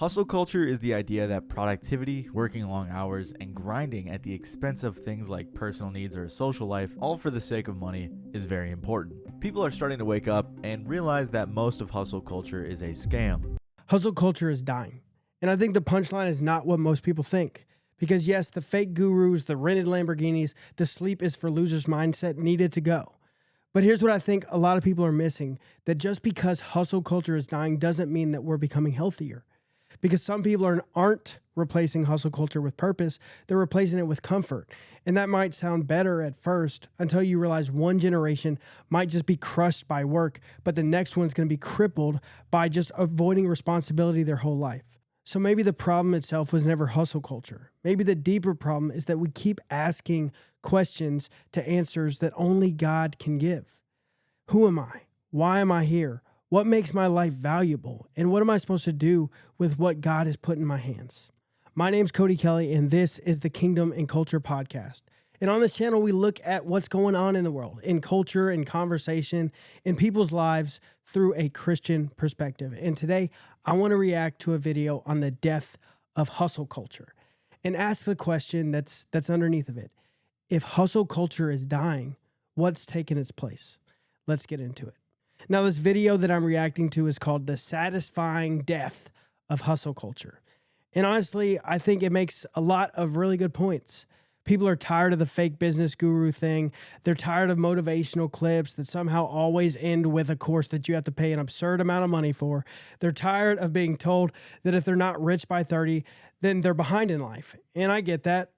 Hustle culture is the idea that productivity, working long hours, and grinding at the expense of things like personal needs or a social life, all for the sake of money, is very important. People are starting to wake up and realize that most of hustle culture is a scam. Hustle culture is dying. And I think the punchline is not what most people think. Because yes, the fake gurus, the rented Lamborghinis, the sleep is for losers mindset needed to go. But here's what I think a lot of people are missing, that just because hustle culture is dying doesn't mean that we're becoming healthier. Because some people aren't replacing hustle culture with purpose, they're replacing it with comfort. And that might sound better at first until you realize one generation might just be crushed by work, but the next one's going to be crippled by just avoiding responsibility their whole life. So maybe the problem itself was never hustle culture. Maybe the deeper problem is that we keep asking questions to answers that only God can give. Who am I? Why am I here? What makes my life valuable? And what am I supposed to do with what God has put in my hands? My name's Cody Kelly, and this is the Kingdom and Culture Podcast. And on this channel, we look at what's going on in the world, in culture, in conversation, in people's lives through a Christian perspective. And today, I want to react to a video on the death of hustle culture and ask the question that's underneath of it. If hustle culture is dying, what's taken its place? Let's get into it. Now, this video that I'm reacting to is called The Satisfying Death of Hustle Culture. And honestly, I think it makes a lot of really good points. People are tired of the fake business guru thing. They're tired of motivational clips that somehow always end with a course that you have to pay an absurd amount of money for. They're tired of being told that if they're not rich by 30, then they're behind in life. And I get that.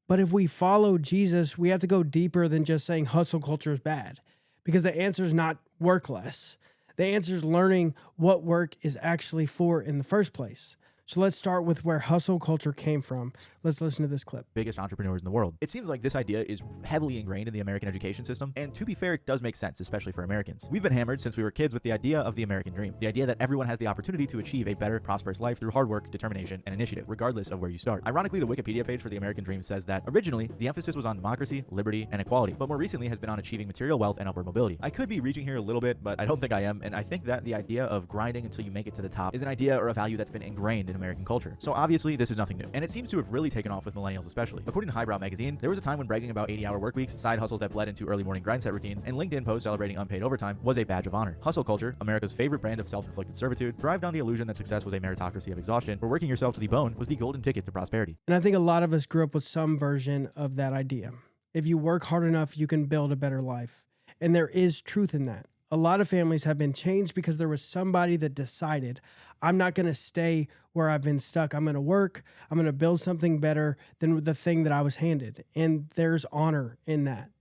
But if we follow Jesus, we have to go deeper than just saying hustle culture is bad. Because the answer is not work less. The answer is learning what work is actually for in the first place. So let's start with where hustle culture came from. Let's listen to this clip. Biggest entrepreneurs in the world. It seems like this idea is heavily ingrained in the American education system, and to be fair, it does make sense, especially for Americans. We've been hammered since we were kids with the idea of the American dream, the idea that everyone has the opportunity to achieve a better, prosperous life through hard work, determination, and initiative, regardless of where you start. Ironically, the Wikipedia page for the American dream says that originally, the emphasis was on democracy, liberty, and equality, but more recently has been on achieving material wealth and upward mobility. I could be reaching here a little bit, but I don't think I am, and I think that the idea of grinding until you make it to the top is an idea or a value that's been ingrained in American culture. So obviously, this is nothing new, and it seems to have really taken off with millennials especially. According to Highbrow magazine, there was a time when bragging about 80-hour work weeks, side hustles that bled into early morning grind set routines, and LinkedIn posts celebrating unpaid overtime was a badge of honor. Hustle culture, America's favorite brand of self-inflicted servitude, thrived on the illusion that success was a meritocracy of exhaustion, where working yourself to the bone was the golden ticket to prosperity. And I think a lot of us grew up with some version of that idea. If you work hard enough, you can build a better life. And there is truth in that. A lot of families have been changed because there was somebody that decided, I'm not going to stay where I've been stuck. I'm going to work. I'm going to build something better than the thing that I was handed. And there's honor in that.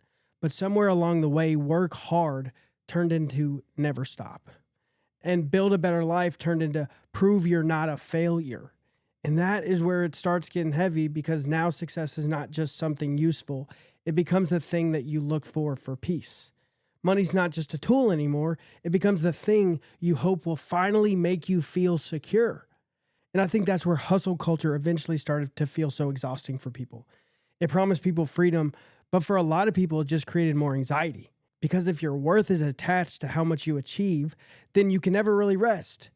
But somewhere along the way, work hard turned into never stop. And build a better life turned into prove you're not a failure. And that is where it starts getting heavy, because now success is not just something useful. It becomes the thing that you look for peace. Money's not just a tool anymore. It becomes the thing you hope will finally make you feel secure. And I think that's where hustle culture eventually started to feel so exhausting for people. It promised people freedom, but for a lot of people, it just created more anxiety. Because if your worth is attached to how much you achieve, then you can never really rest.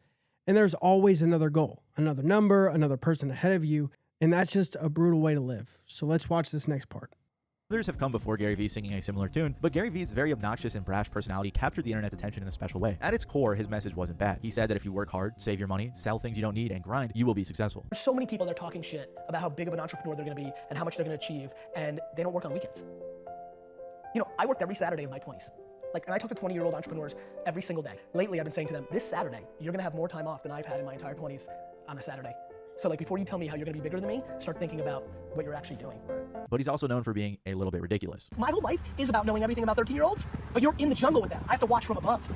And there's always another goal, another number, another person ahead of you. And that's just a brutal way to live. So let's watch this next part. Others have come before Gary Vee singing a similar tune, but Gary Vee's very obnoxious and brash personality captured the internet's attention in a special way. At its core, his message wasn't bad. He said that if you work hard, save your money, sell things you don't need, and grind, you will be successful. There's so many people that are talking shit about how big of an entrepreneur they're gonna be and how much they're gonna achieve, and they don't work on weekends. You know, I worked every Saturday of my 20s. And I talk to 20-year-old entrepreneurs every single day. Lately, I've been saying to them, this Saturday, you're gonna have more time off than I've had in my entire 20s on a Saturday. So before you tell me how you're gonna be bigger than me, start thinking about what you're actually doing. But he's also known for being a little bit ridiculous. My whole life is about knowing everything about 13-year-olds, but you're in the jungle with them. I have to watch from above.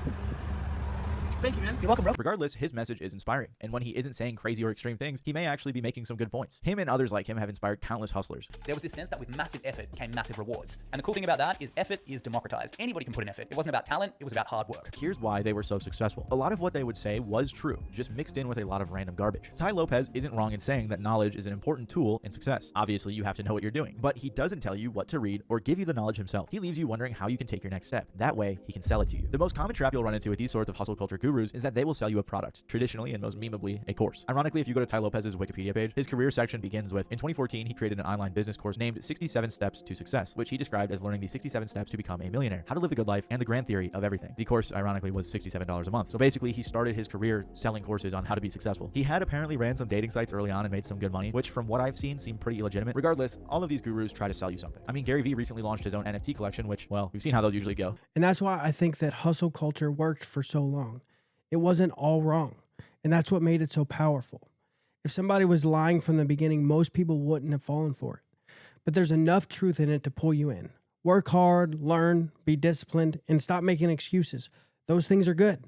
Thank you, man. You're welcome, bro. Regardless, his message is inspiring, and when he isn't saying crazy or extreme things, he may actually be making some good points. Him and others like him have inspired countless hustlers. There was this sense that with massive effort came massive rewards. And the cool thing about that is effort is democratized. Anybody can put in effort. It wasn't about talent, it was about hard work. Here's why they were so successful. A lot of what they would say was true, just mixed in with a lot of random garbage. Tai Lopez isn't wrong in saying that knowledge is an important tool in success. Obviously, you have to know what you're doing, but he doesn't tell you what to read or give you the knowledge himself. He leaves you wondering how you can take your next step. That way, he can sell it to you. The most common trap you'll run into with these sorts of hustle culture gurus gurus is that they will sell you a product, traditionally and most memeably a course. Ironically, if you go to Tai Lopez's Wikipedia page, his career section begins with, in 2014, he created an online business course named 67 Steps to Success, which he described as learning the 67 steps to become a millionaire, how to live a good life, and the grand theory of everything. The course, ironically, was $67 a month. So basically, he started his career selling courses on how to be successful. He had apparently ran some dating sites early on and made some good money, which from what I've seen seem pretty illegitimate. Regardless, all of these gurus try to sell you something. I mean, Gary Vee recently launched his own NFT collection, which, well, we've seen how those usually go. And that's why I think that hustle culture worked for so long. It wasn't all wrong. And that's what made it so powerful. If somebody was lying from the beginning, most people wouldn't have fallen for it. But there's enough truth in it to pull you in. Work hard, learn, be disciplined, and stop making excuses. Those things are good.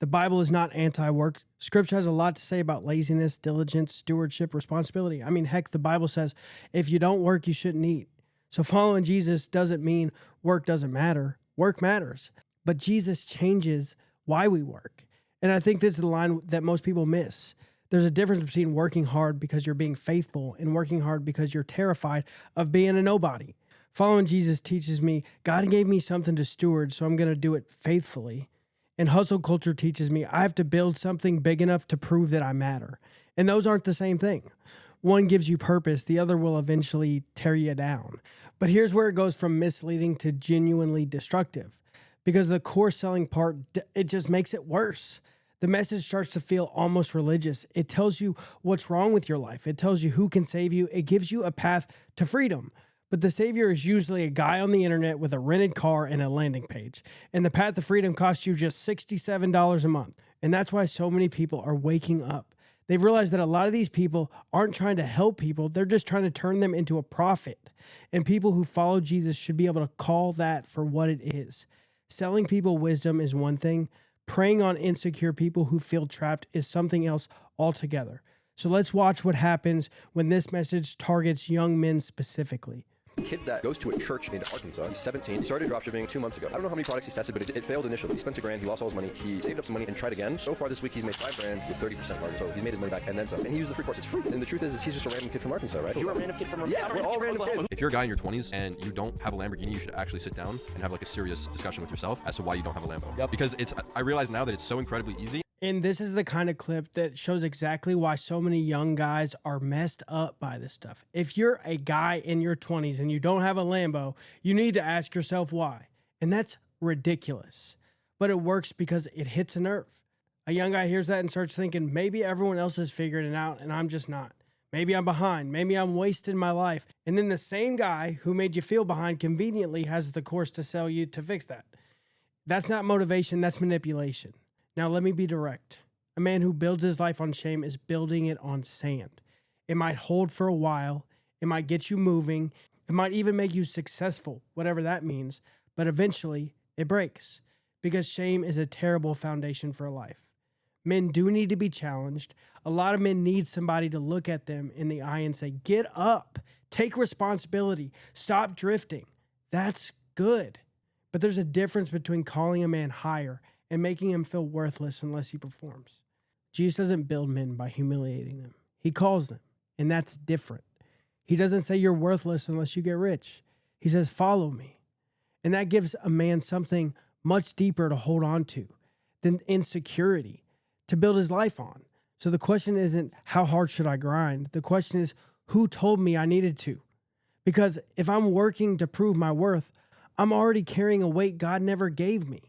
The Bible is not anti-work. Scripture has a lot to say about laziness, diligence, stewardship, responsibility. I mean, heck, the Bible says if you don't work, you shouldn't eat. So following Jesus doesn't mean work doesn't matter. Work matters. But Jesus changes why we work. And I think this is the line that most people miss. There's a difference between working hard because you're being faithful and working hard because you're terrified of being a nobody. Following Jesus teaches me God gave me something to steward, so I'm going to do it faithfully. And hustle culture teaches me I have to build something big enough to prove that I matter. And those aren't the same thing. One gives you purpose, the other will eventually tear you down. But here's where it goes from misleading to genuinely destructive. Because the course selling part, it just makes it worse. The message starts to feel almost religious. It tells you what's wrong with your life. It tells you who can save you. It gives you a path to freedom. But the savior is usually a guy on the internet with a rented car and a landing page. And the path to freedom costs you just $67 a month. And that's why so many people are waking up. They've realized that a lot of these people aren't trying to help people. They're just trying to turn them into a profit. And people who follow Jesus should be able to call that for what it is. Selling people wisdom is one thing. Preying on insecure people who feel trapped is something else altogether. So let's watch what happens when this message targets young men specifically. Kid that goes to a church in Arkansas. He's 17. He started dropshipping 2 months ago. I don't know how many products he's tested, but it failed initially. He spent $1,000. He lost all his money. He saved up some money and tried again. So far this week, he's made $5,000 with 30% margin. So he's made his money back and then some. And he used the free course. It's free. And the truth is he's just a random kid from Arkansas, right? You're a random kid from Yeah, we're all random kids. If you're a guy in your 20s and you don't have a Lamborghini, you should actually sit down and have like a serious discussion with yourself as to why you don't have a Lambo. Yep. Because I realize now that it's so incredibly easy. And this is the kind of clip that shows exactly why so many young guys are messed up by this stuff. If you're a guy in your 20s and you don't have a Lambo, you need to ask yourself why. And that's ridiculous. But it works because it hits a nerve. A young guy hears that and starts thinking, maybe everyone else is figuring it out and I'm just not. Maybe I'm behind. Maybe I'm wasting my life. And then the same guy who made you feel behind conveniently has the course to sell you to fix that. That's not motivation, that's manipulation. Now, let me be direct. A man who builds his life on shame is building it on sand. It might hold for a while. It might get you moving. It might even make you successful, whatever that means. But eventually, it breaks because shame is a terrible foundation for life. Men do need to be challenged. A lot of men need somebody to look at them in the eye and say, get up, take responsibility, stop drifting. That's good. But there's a difference between calling a man higher and making him feel worthless unless he performs. Jesus doesn't build men by humiliating them. He calls them, and that's different. He doesn't say you're worthless unless you get rich. He says, follow me. And that gives a man something much deeper to hold on to than insecurity to build his life on. So the question isn't, how hard should I grind? The question is, who told me I needed to? Because if I'm working to prove my worth, I'm already carrying a weight God never gave me.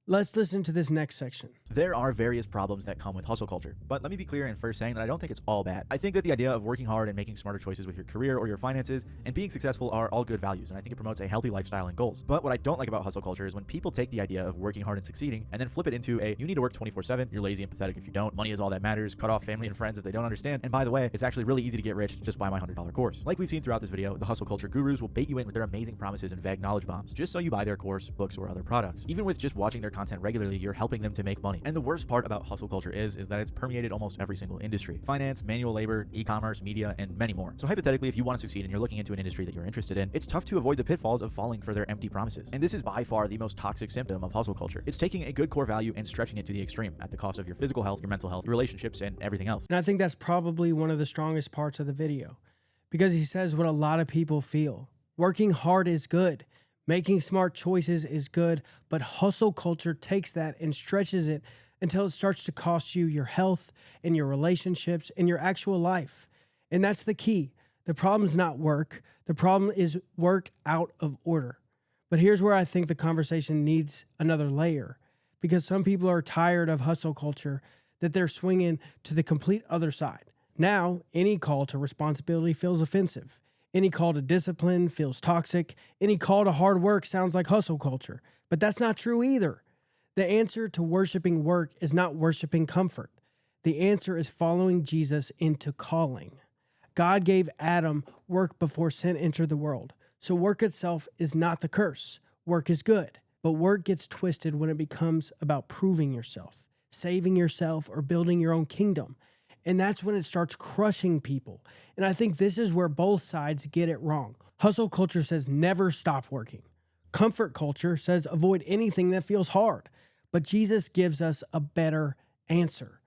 Let's listen to this next section. There are various problems that come with hustle culture, but let me be clear in first saying that I don't think it's all bad. I think that the idea of working hard and making smarter choices with your career or your finances and being successful are all good values, and I think it promotes a healthy lifestyle and goals. But what I don't like about hustle culture is when people take the idea of working hard and succeeding and then flip it into a, you need to work 24/7, you're lazy and pathetic if you don't, money is all that matters, cut off family and friends if they don't understand, and by the way, it's actually really easy to get rich, just buy my $100 course. Like we've seen throughout this video, the hustle culture gurus will bait you in with their amazing promises and vague knowledge bombs, just so you buy their course, books, or other products. Even with just watching their content regularly, you're helping them to make money. And the worst part about hustle culture is that it's permeated almost every single industry. Finance, manual labor, e-commerce, media, and many more. So hypothetically, if you want to succeed and you're looking into an industry that you're interested in, it's tough to avoid the pitfalls of falling for their empty promises. And this is by far the most toxic symptom of hustle culture. It's taking a good core value and stretching it to the extreme at the cost of your physical health, your mental health, your relationships, and everything else. And I think that's probably one of the strongest parts of the video because he says what a lot of people feel. Working hard is good. Making smart choices is good, but hustle culture takes that and stretches it until it starts to cost you your health and your relationships and your actual life. And that's the key. The problem is not work. The problem is work out of order. But here's where I think the conversation needs another layer, because some people are tired of hustle culture, that they're swinging to the complete other side. Now, any call to responsibility feels offensive. Any call to discipline feels toxic. Any call to hard work sounds like hustle culture. But that's not true either. The answer to worshiping work is not worshiping comfort. The answer is following Jesus into calling. God gave Adam work before sin entered the world. So work itself is not the curse. Work is good. But work gets twisted when it becomes about proving yourself, saving yourself, or building your own kingdom. And that's when it starts crushing people. And I think this is where both sides get it wrong. Hustle culture says never stop working. Comfort culture says avoid anything that feels hard. But Jesus gives us a better answer.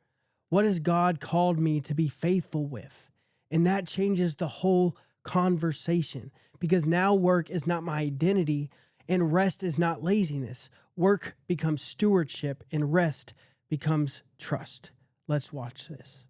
What has God called me to be faithful with? And that changes the whole conversation, because now work is not my identity and rest is not laziness. Work becomes stewardship and rest becomes trust. Let's watch this.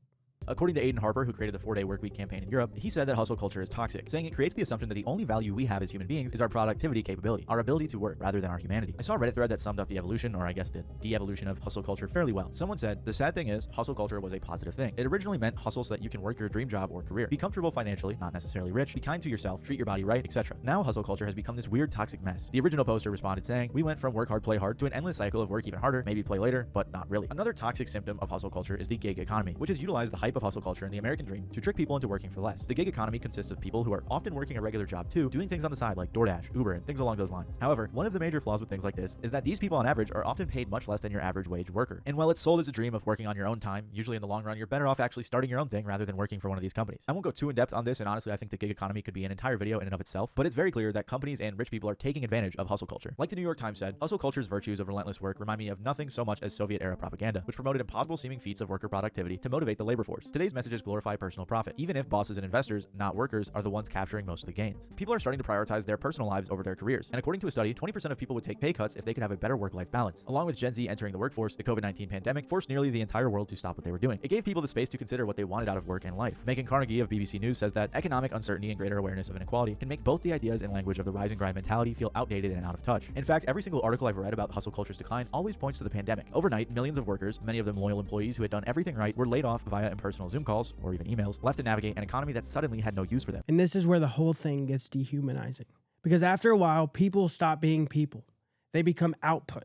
According to Aiden Harper, who created the 4-Day Workweek campaign in Europe, he said that hustle culture is toxic, saying it creates the assumption that the only value we have as human beings is our productivity capability, our ability to work, rather than our humanity. I saw a Reddit thread that summed up the evolution, or I guess the de-evolution of hustle culture fairly well. Someone said, the sad thing is, hustle culture was a positive thing. It originally meant hustle so that you can work your dream job or career, be comfortable financially, not necessarily rich, be kind to yourself, treat your body right, etc. Now hustle culture has become this weird toxic mess. The original poster responded saying, we went from work hard, play hard to an endless cycle of work even harder, maybe play later, but not really. Another toxic symptom of hustle culture is the gig economy, which has utilized the hype of hustle culture in the American dream to trick people into working for less. The gig economy consists of people who are often working a regular job too, doing things on the side like DoorDash, Uber, and things along those lines. However, one of the major flaws with things like this is that these people on average are often paid much less than your average wage worker. And while it's sold as a dream of working on your own time, usually in the long run you're better off actually starting your own thing rather than working for one of these companies. I won't go too in depth on this, and honestly I think the gig economy could be an entire video in and of itself, but it's very clear that companies and rich people are taking advantage of hustle culture. Like the New York Times said, hustle culture's virtues of relentless work remind me of nothing so much as Soviet-era propaganda, which promoted impossible seeming feats of worker productivity to motivate the labor force. Today's messages glorify personal profit, even if bosses and investors, not workers, are the ones capturing most of the gains. People are starting to prioritize their personal lives over their careers, and according to a study, 20% of people would take pay cuts if they could have a better work-life balance. Along with Gen Z entering the workforce, the COVID-19 pandemic forced nearly the entire world to stop what they were doing. It gave people the space to consider what they wanted out of work and life. Megan Carnegie of BBC News says that economic uncertainty and greater awareness of inequality can make both the ideas and language of the rise and grind mentality feel outdated and out of touch. In fact, every single article I've read about hustle culture's decline always points to the pandemic. Overnight, millions of workers, many of them loyal employees who had done everything right, were laid off via impersonal Zoom calls or even emails, left to navigate an economy that suddenly had no use for them. And this is where the whole thing gets dehumanizing. Because after a while, people stop being people. They become output.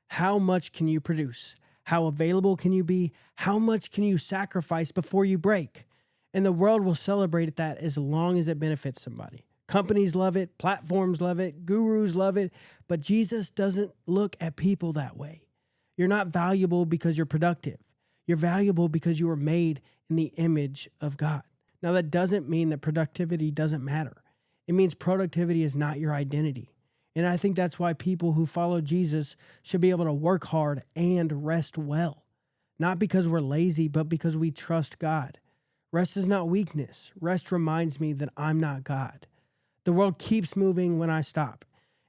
How much can you produce? How available can you be? How much can you sacrifice before you break? And the world will celebrate that as long as it benefits somebody. Companies love it, platforms love it, gurus love it, but Jesus doesn't look at people that way. You're not valuable because you're productive. You're valuable because you were made in the image of God. Now, that doesn't mean that productivity doesn't matter. It means productivity is not your identity. And I think that's why people who follow Jesus should be able to work hard and rest well. Not because we're lazy, but because we trust God. Rest is not weakness. Rest reminds me that I'm not God. The world keeps moving when I stop.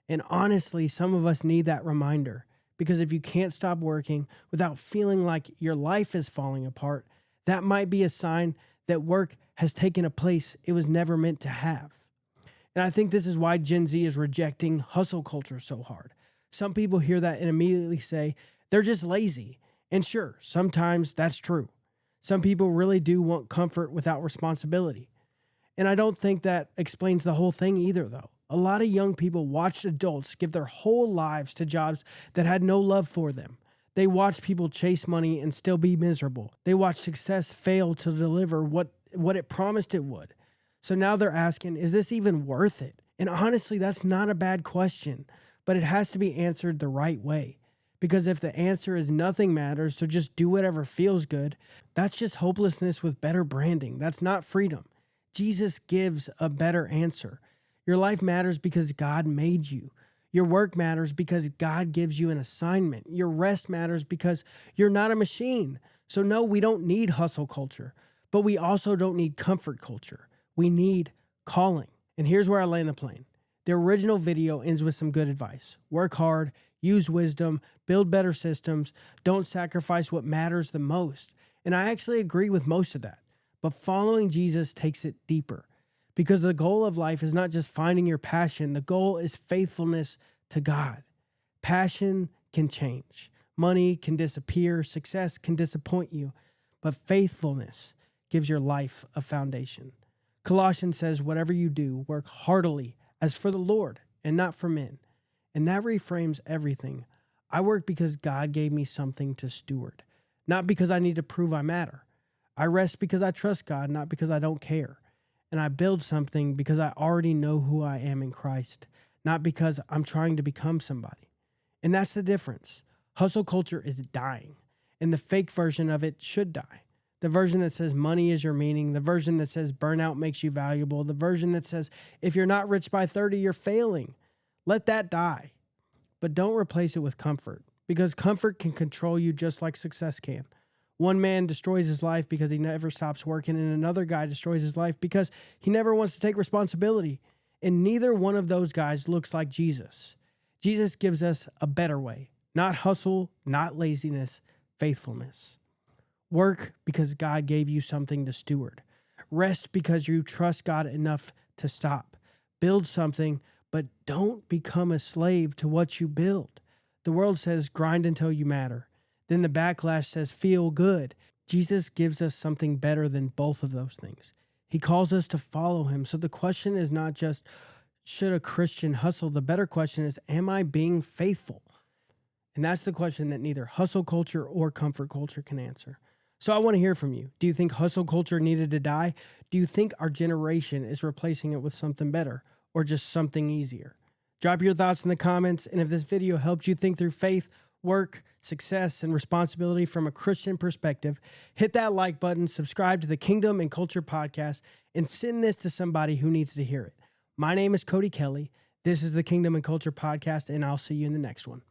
And honestly, some of us need that reminder. Because if you can't stop working without feeling like your life is falling apart, that might be a sign that work has taken a place it was never meant to have. And I think this is why Gen Z is rejecting hustle culture so hard. Some people hear that and immediately say, they're just lazy. And sure, sometimes that's true. Some people really do want comfort without responsibility. And I don't think that explains the whole thing either, though. A lot of young people watched adults give their whole lives to jobs that had no love for them. They watched people chase money and still be miserable. They watched success fail to deliver what it promised it would. So now they're asking, is this even worth it? And honestly, that's not a bad question, but it has to be answered the right way. Because if the answer is nothing matters, so just do whatever feels good, that's just hopelessness with better branding. That's not freedom. Jesus gives a better answer. Your life matters because God made you. Your work matters because God gives you an assignment. Your rest matters because you're not a machine. So no, we don't need hustle culture, but we also don't need comfort culture. We need calling. And here's where I land the plane. The original video ends with some good advice. Work hard, use wisdom, build better systems, don't sacrifice what matters the most. And I actually agree with most of that. But following Jesus takes it deeper, because the goal of life is not just finding your passion. The goal is faithfulness to God. Passion can change. Money can disappear. Success can disappoint you. But faithfulness gives your life a foundation. Colossians says, whatever you do, work heartily as for the Lord and not for men. And that reframes everything. I work because God gave me something to steward, not because I need to prove I matter. I rest because I trust God, not because I don't care. And I build something because I already know who I am in Christ, not because I'm trying to become somebody. And that's the difference. Hustle culture is dying, and the fake version of it should die. The version that says money is your meaning, the version that says burnout makes you valuable, the version that says if you're not rich by 30, you're failing. Let that die. But don't replace it with comfort, because comfort can control you just like success can. One man destroys his life because he never stops working, and another guy destroys his life because he never wants to take responsibility. And neither one of those guys looks like Jesus. Jesus gives us a better way. Not hustle, not laziness, faithfulness. Work because God gave you something to steward. Rest because you trust God enough to stop. Build something, but don't become a slave to what you build. The world says grind until you matter. Then the backlash says feel good. Jesus gives us something better than both of those things. He calls us to follow him. So the question is not just, should a Christian hustle? The better question is, am I being faithful? And that's the question that neither hustle culture or comfort culture can answer. So I want to hear from you. Do you think hustle culture needed to die? Do you think our generation is replacing it with something better or just something easier? Drop your thoughts in the comments. And if this video helped you think through faith, work, success, and responsibility from a Christian perspective, hit that like button, subscribe to the Kingdom and Culture podcast, and send this to somebody who needs to hear it. My name is Cody Kelly. This is the Kingdom and Culture podcast, and I'll see you in the next one.